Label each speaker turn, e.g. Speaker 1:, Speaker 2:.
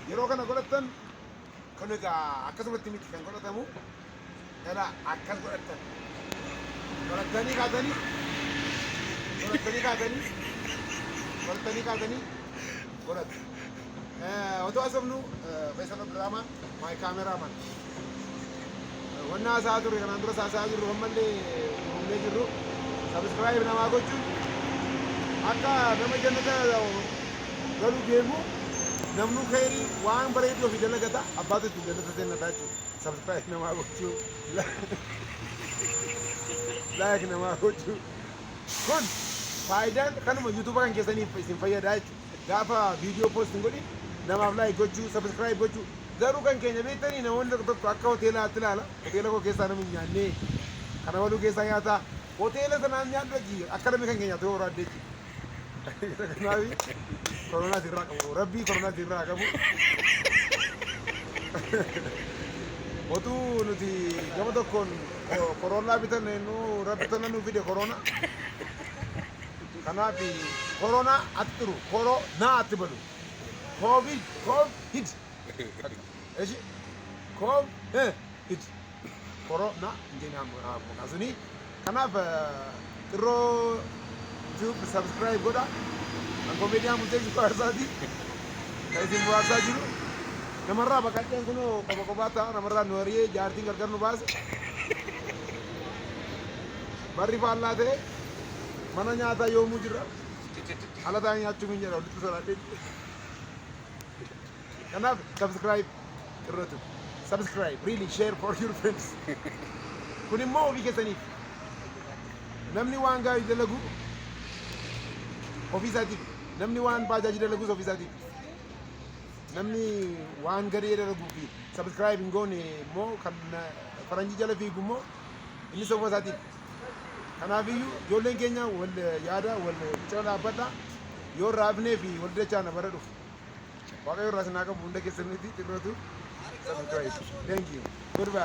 Speaker 1: yeroo kana godhatan kan egaa akkasumatti miti kan godhatamu kana akkas godhatan godhatanii kaatanii godhatu otoo asabnu Faisal Abdurrahman my cameraman wanna saa turre kanaan dura saa jirru ammallee humnee jirru subscribe namaa gochuun akka nama jannata galu deemu namnu khayri waan bareedu fi dalagata abbaatu itti jannata seenataa jechuudha subscribe namaa gochuu like namaa gochuu kun faayidaan kanuma YouTube kan keessaniif isin fayyadaa jechuudha gaafa viidiyoo postiin godhi namaaf like gochuu subscribe gochuu garuu kan keenya beektanii namoonni tokko akka hoteelaatti ilaala hoteela koo keessaa namni nyaannee kana waluu keessaa nyaataa hoteela sanaan nyaadhu akka namni kan keenya ta'uu raaddeetti kanaafi koronaa sirraa qabu rabbii koronaa sirraa qabu otuu nuti gama tokkoon koronaa bitan nu rabbi tola nu fide koronaa kanaafi koronaa atti turu koronaa atti balu covid ايش كوم ايش كورونا جينا مقاسني كنا في ترو يوتيوب سبسكرايب كذا الكوميديا مونتاج كوارساتي كايزين كوارساتي نمرة بكاتين كنو كوباتا نمرة نوريه جارتين كركر نباز بري فالله ده mana nyata yomu jira ala ta nya chumi jira ulitu salate kana subscribe really share for your friends kuni mo li kesani namni wan gaay delagu ofisati namni wan bajaji delagu ofisati namni wan gari delagu fi subscribe ngone mo kan faranji jala fi gumo ini sofasati kana biyu jolen kenya wal yaada wal chola bada yo rabne fi wal decha na baradu waaqayyo rasna ka bunda keessanitti tirratu subscribe thank you goodbye